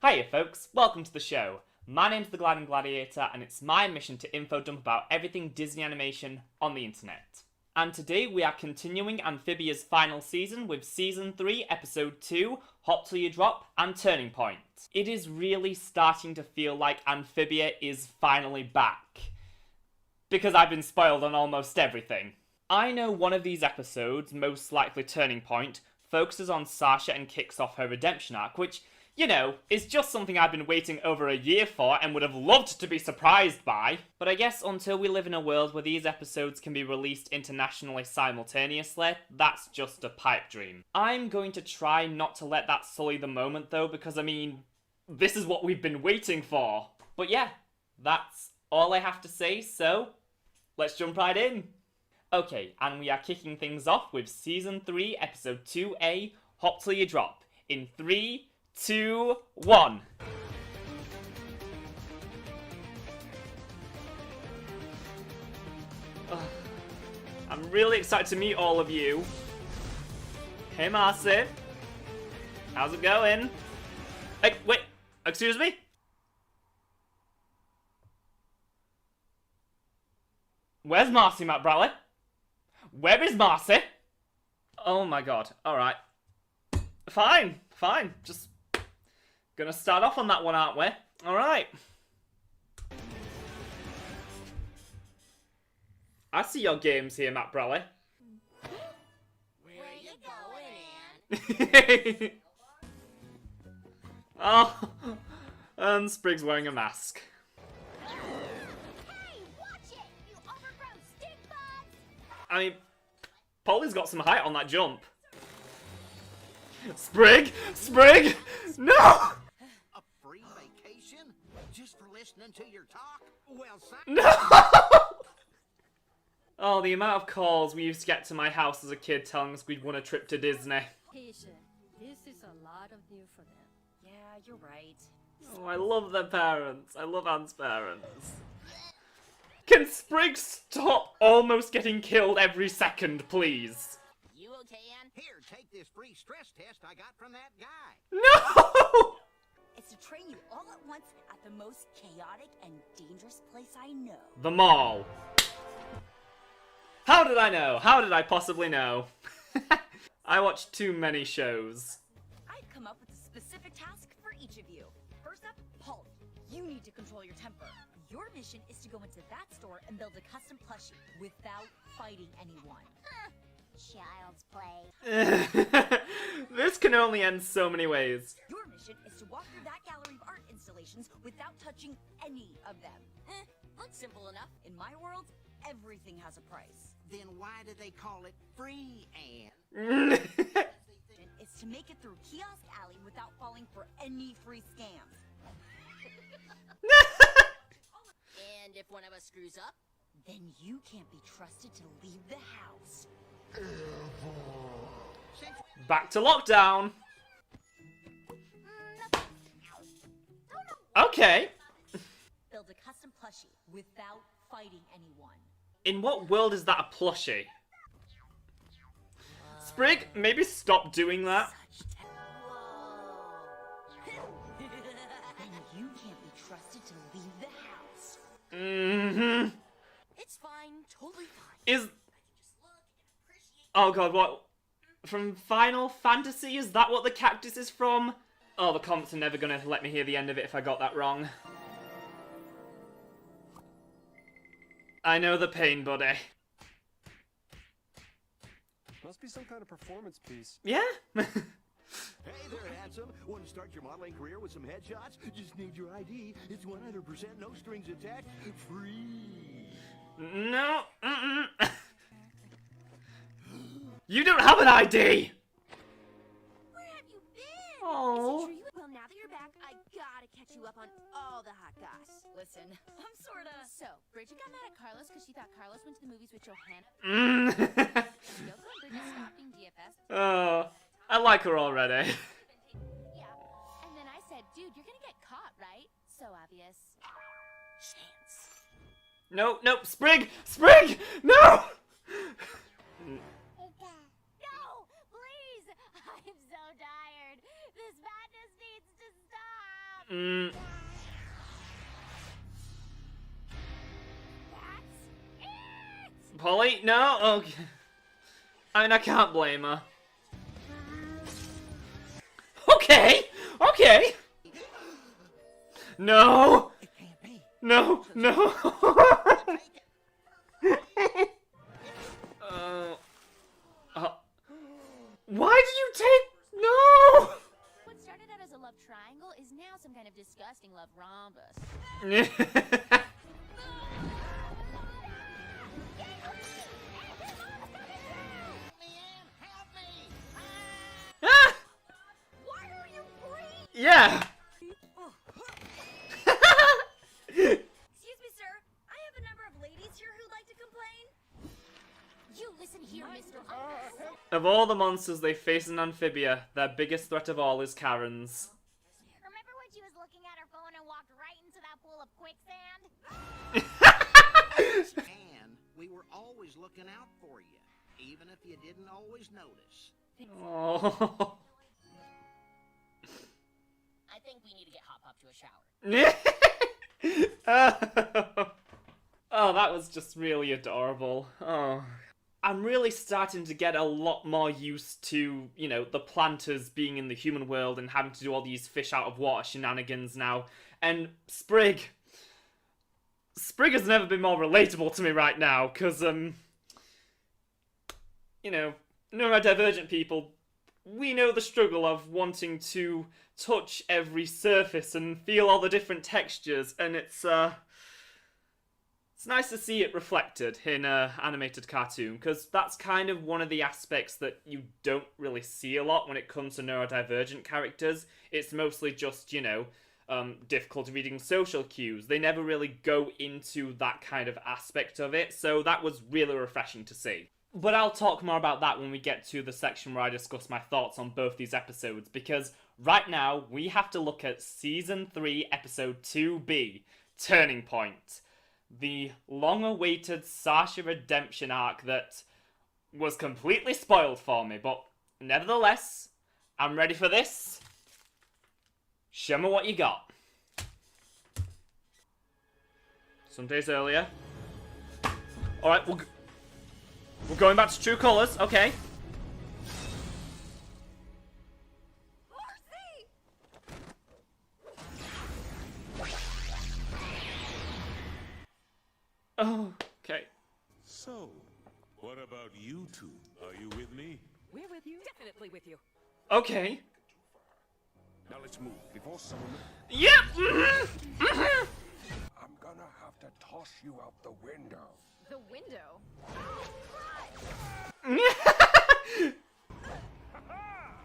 Hiya folks, welcome to the show. My name's the Gliding Gladiator and it's my mission to info dump about everything Disney animation on the internet. And today we are continuing Amphibia's final season with Season 3, Episode 2, Hop Till You Drop and Turning Point. It is really starting to feel like Amphibia is finally back. Because I've been spoiled on almost everything. I know one of these episodes, most likely Turning Point, focuses on Sasha and kicks off her redemption arc, which, you know, is just something I've been waiting over a year for and would have loved to be surprised by. But I guess until we live in a world where these episodes can be released internationally simultaneously, that's just a pipe dream. I'm going to try not to let that sully the moment though, because I mean, this is what we've been waiting for. But yeah, that's all I have to say, so let's jump right in. Okay, and we are kicking things off with Season 3, Episode 2A, Hop Till You Drop, in 3, 2, 1. I'm really excited to meet all of you. Hey Marcy. How's it going? Hey, wait, excuse me? Where's Marcy, Matt Bradley? Where is Marcy? Oh my god, alright. Fine, just gonna start off on that one, aren't we? Alright. I see your games here, Matt Bradley. Where you going, Ann? Oh, and Sprig's wearing a mask. Hey, watch it, you overgrown stink bugs! I mean, Polly's got some height on that jump. Sprig! Sprig! No! A free vacation? Just for listening to your talk? Well, No! Oh, the amount of calls we used to get to my house as a kid telling us we'd won a trip to Disney. Patient. This is a lot of new for them. Yeah, you're right. Oh, I love their parents. I love Anne's parents. Can Sprig stop almost getting killed every second, please? You okay, Ann? here, take this free stress test I got from that guy. No! It's to train you all at once at the most chaotic and dangerous place I know. The mall. How did I know? How did I possibly know? I watch too many shows. I've come up with a specific task for each of you. First up, Polly. You need to control your temper. Your mission is to go into that store and build a custom plushie without fighting anyone. Child's play. This can only end so many ways. Your mission is to walk through that gallery of art installations without touching any of them. Looks simple enough. In my world, everything has a price. Then why do they call it free, Ann? It's to make it through Kiosk Alley without falling for any free scams. And if one of us screws up? Then you can't be trusted to leave the house. Back to lockdown. Okay. Build a custom plushie without fighting anyone. In what world is that a plushie? Sprig, maybe stop doing that. Then you can't be trusted to leave the house. Mm-hmm. It's fine, totally fine. Is... Oh god, what? From Final Fantasy? Is that what the cactus is from? Oh, the comments are never gonna let me hear the end of it if I got that wrong. I know the pain, buddy. Must be some kind of performance piece. Yeah? Hey there, handsome. Want to start your modeling career with some headshots? Just need your ID. It's 100% no strings attached. Free. No. Mm-mm. You don't have an ID! Where have you been? Oh. Well, now that you're back, I gotta catch you up on all the hot goss. Listen, I'm sorta... So, Bridget got mad at Carlos because she thought Carlos went to the movies with Johanna. Yoko and Bridget stopped being DFS. Oh, I like her already. Yeah. And then I said, dude, you're gonna get caught, right? So obvious. Chance. No, no, Sprig! Sprig! No! No! Please! I'm so tired. This madness needs to stop. Mm. Polly? No? Okay. I mean, I can't blame her. Okay! Okay! No! No! No! Why did you take... No! What started out as a love triangle is now some kind of disgusting love rhombus. Ah! Why are you breathing? Yeah! Excuse me, sir. I have a number of ladies here who'd like to complain. You listen here, Mr. Of all the monsters they face in Amphibia, their biggest threat of all is Karen's. Remember when she was looking at her phone and walked right into that pool of quicksand? And we were always looking out for you, even if you didn't always notice. Oh. I think we need to get Hop Hop to a shower. Oh, that was just really adorable. Oh. I'm really starting to get a lot more used to, you know, the planters being in the human world and having to do all these fish out of water shenanigans now. And Sprig has never been more relatable to me right now, because, you know, neurodivergent people, we know the struggle of wanting to touch every surface and feel all the different textures, and it's nice to see it reflected in an animated cartoon, because that's kind of one of the aspects that you don't really see a lot when it comes to neurodivergent characters. It's mostly just, you know, difficulty reading social cues. They never really go into that kind of aspect of it, so that was really refreshing to see. But I'll talk more about that when we get to the section where I discuss my thoughts on both these episodes, because right now we have to look at Season 3, Episode 2B, Turning Point. The long-awaited Sasha redemption arc that was completely spoiled for me, but nevertheless, I'm ready for this. Show me what you got. Some days earlier. Alright, we're going back to true colours, okay. Oh, okay. So, what about you two? Are you with me? We're with you. Definitely with you. Okay. Now let's move before someone... Yep! Mm-hmm. I'm gonna have to toss you out the window. The window.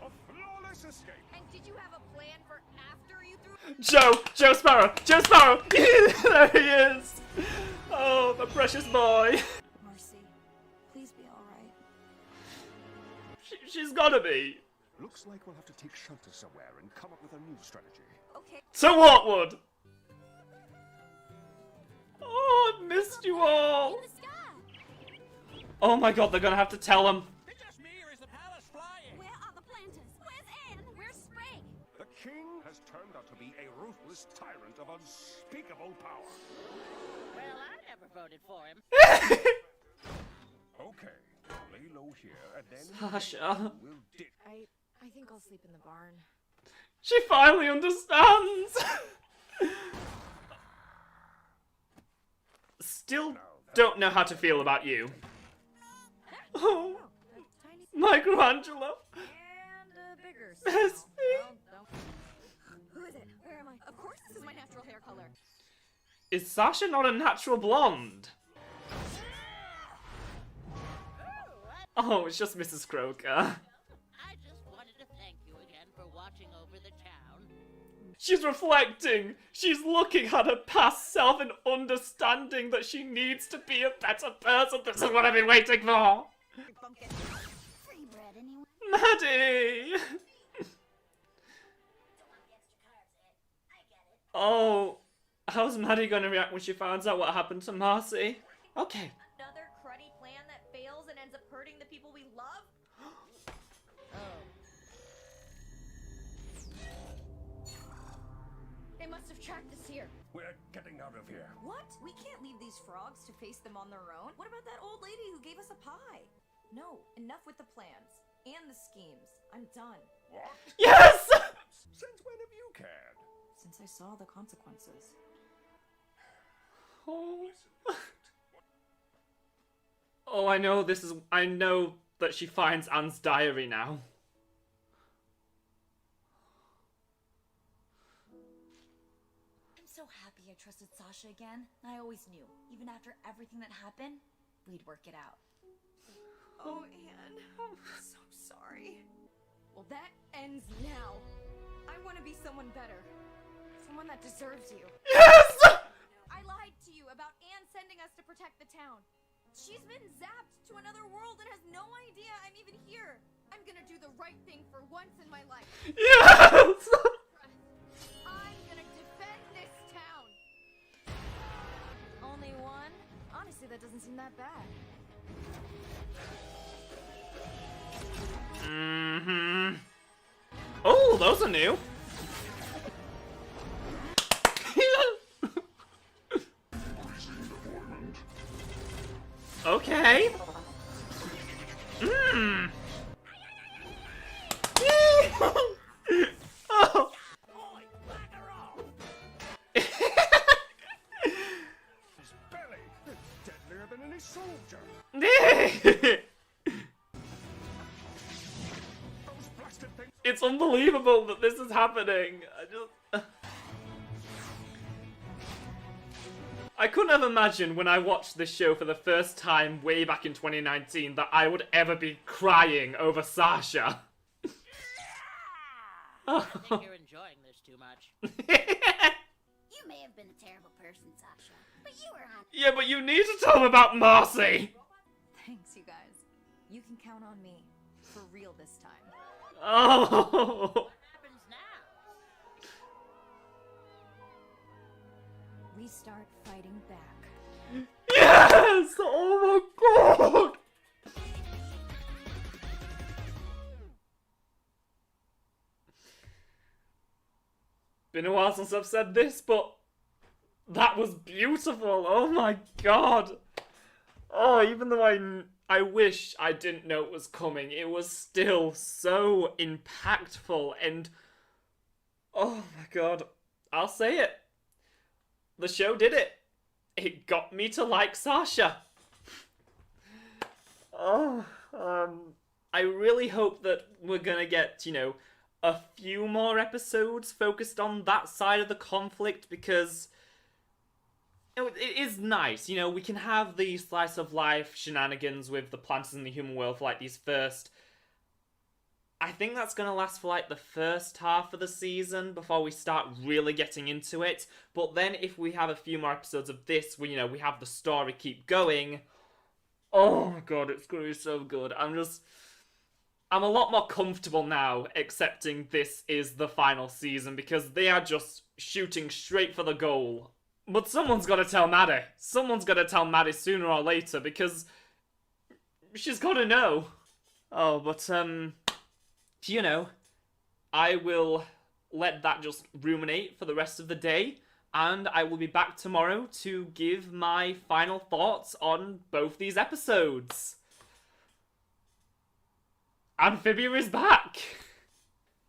A flawless escape. And did you have a plan for after you threw? Joe Sparrow! Joe Sparrow! There he is! Oh, the precious boy. Marcy, please be alright. She's gotta be. Looks like we'll have to take shelter somewhere and come up with a new strategy. Okay. To Watwood! Oh, I've missed you all! In the sky. Oh my god, they're gonna have to tell him. Where are the planters? Where's Anne? Where's Sprig? The king has turned out to be a ruthless tyrant of unspeakable power. Well, I never voted for him. Okay, lay low here and then Sasha. we'll ditch. I think I'll sleep in the barn. She finally understands! Still don't know how to feel about you. Oh, Tiny Michelangelo. and bigger. Yes. Who is it? Where am I? Of course, this is my natural hair color. Is Sasha not a natural blonde? Oh, it's just Mrs. Croker. I just wanted to thank you again for watching over the town. She's reflecting. She's looking at her past self and understanding that she needs to be a better person. This is what I've been waiting for. Free bread, anyone? Maddie! Oh, how's Maddie gonna react when she finds out what happened to Marcy? Okay. Another cruddy plan that fails and ends up hurting the people we love? must have tracked us here. We're getting out of here. What? We can't leave these frogs to face them on their own. What about that old lady who gave us a pie? No, enough with the plans. And the schemes. I'm done. What? Yes! Since when have you cared? Since I saw the consequences. Oh. Oh, I know that she finds Anne's diary now. I'm so happy I trusted Sasha again. I always knew, even after everything that happened, we'd work it out. Oh, Anne. I'm so sorry. Well, that ends now. I want to be someone better. Someone that deserves you. Yes! I lied to you about Anne sending us to protect the town. She's been zapped to another world and has no idea I'm even here. I'm gonna do the right thing for once in my life. Yes! I'm gonna defend this town. Only one? Honestly, that doesn't seem that bad. Mm-hmm. Oh, those are new. Okay. Mmm. Oh. His belly! Deadlier than any soldier! Those blasted things! It's unbelievable that this is happening. I couldn't have imagined when I watched this show for the first time way back in 2019 that I would ever be crying over Sasha. I think you're enjoying this too much. You may have been a terrible person, Sasha, but you were on. Yeah, but you need to tell him about Marcy. Thanks, you guys. You can count on me. For real this time. Oh. What happens now? We start fighting back. Yes! Oh my god! Been a while since I've said this, but that was beautiful. Oh my god. Oh, even though I wish I didn't know it was coming, it was still so impactful and oh my god. I'll say it. The show did it. It got me to like Sasha. Oh, I really hope that we're gonna get, a few more episodes focused on that side of the conflict because it is nice. We can have the slice of life shenanigans with the planters in the human world for these first. I think that's going to last for the first half of the season before we start really getting into it. But then if we have a few more episodes of this where, we have the story keep going. Oh my god, it's going to be so good. I'm a lot more comfortable now accepting this is the final season because they are just shooting straight for the goal. But someone's got to tell Maddie. Someone's got to tell Maddie sooner or later because she's got to know. Oh, but, I will let that just ruminate for the rest of the day, and I will be back tomorrow to give my final thoughts on both these episodes. Amphibia is back!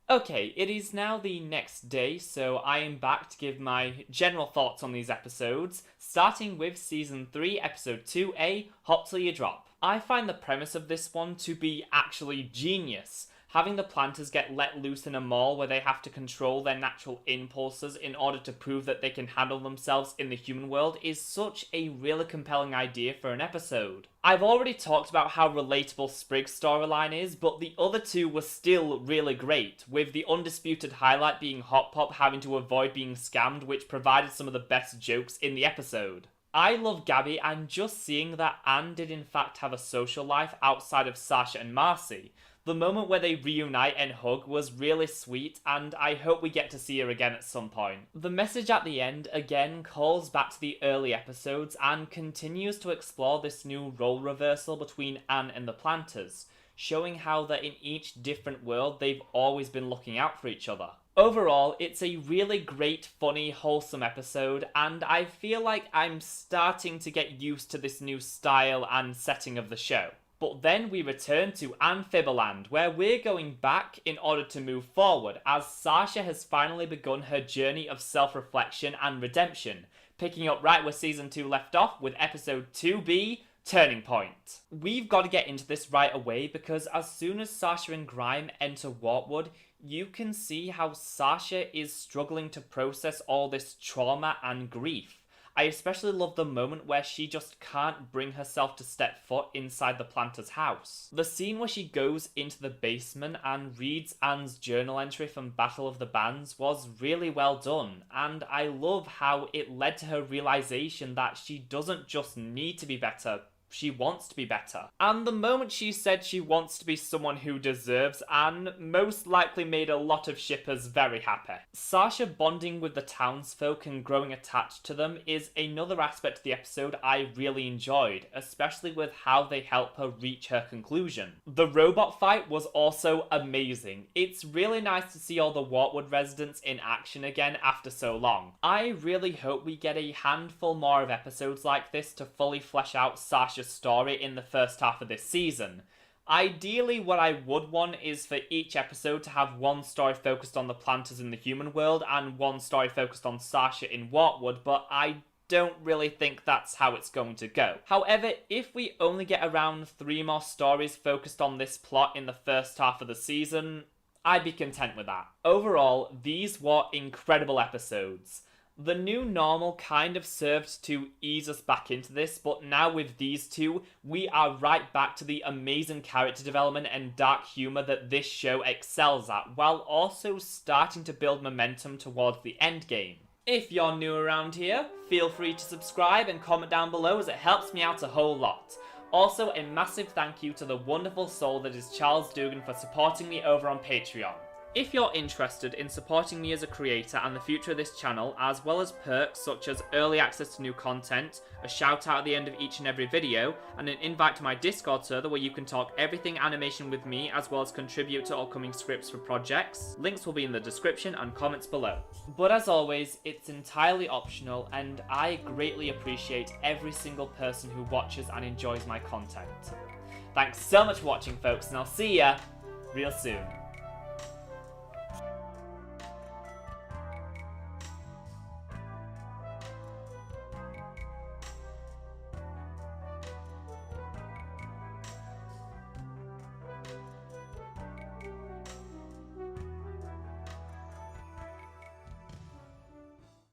Okay, it is now the next day, so I am back to give my general thoughts on these episodes, starting with Season 3, Episode 2A, Hop Till You Drop. I find the premise of this one to be actually genius. Having the planters get let loose in a mall where they have to control their natural impulses in order to prove that they can handle themselves in the human world is such a really compelling idea for an episode. I've already talked about how relatable Sprig's storyline is, but the other two were still really great, with the undisputed highlight being Hot Pop having to avoid being scammed, which provided some of the best jokes in the episode. I love Gabby, and just seeing that Anne did in fact have a social life outside of Sasha and Marcy. The moment where they reunite and hug was really sweet, and I hope we get to see her again at some point. The message at the end again calls back to the early episodes and continues to explore this new role reversal between Anne and the planters, showing how that in each different world they've always been looking out for each other. Overall, it's a really great, funny, wholesome episode, and I feel like I'm starting to get used to this new style and setting of the show. But then we return to Amphibia, where we're going back in order to move forward, as Sasha has finally begun her journey of self-reflection and redemption, picking up right where Season 2 left off with Episode 2B, Turning Point. We've got to get into this right away, because as soon as Sasha and Grime enter Wartwood, you can see how Sasha is struggling to process all this trauma and grief. I especially love the moment where she just can't bring herself to step foot inside the planter's house. The scene where she goes into the basement and reads Anne's journal entry from Battle of the Bands was really well done, and I love how it led to her realization that she doesn't just need to be better, she wants to be better. And the moment she said she wants to be someone who deserves Anne most likely made a lot of shippers very happy. Sasha bonding with the townsfolk and growing attached to them is another aspect of the episode I really enjoyed, especially with how they help her reach her conclusion. The robot fight was also amazing. It's really nice to see all the Wartwood residents in action again after so long. I really hope we get a handful more of episodes like this to fully flesh out Sasha's story in the first half of this season. Ideally, what I would want is for each episode to have one story focused on the planters in the human world and one story focused on Sasha in Wartwood, but I don't really think that's how it's going to go. However, if we only get around 3 more stories focused on this plot in the first half of the season, I'd be content with that. Overall, these were incredible episodes. The new normal kind of served to ease us back into this, but now with these two, we are right back to the amazing character development and dark humour that this show excels at, while also starting to build momentum towards the endgame. If you're new around here, feel free to subscribe and comment down below as it helps me out a whole lot. Also, a massive thank you to the wonderful soul that is Charles Dugan for supporting me over on Patreon. If you're interested in supporting me as a creator and the future of this channel, as well as perks such as early access to new content, a shout out at the end of each and every video, and an invite to my Discord server where you can talk everything animation with me, as well as contribute to upcoming scripts for projects, links will be in the description and comments below. But as always, it's entirely optional, and I greatly appreciate every single person who watches and enjoys my content. Thanks so much for watching, folks, and I'll see ya real soon.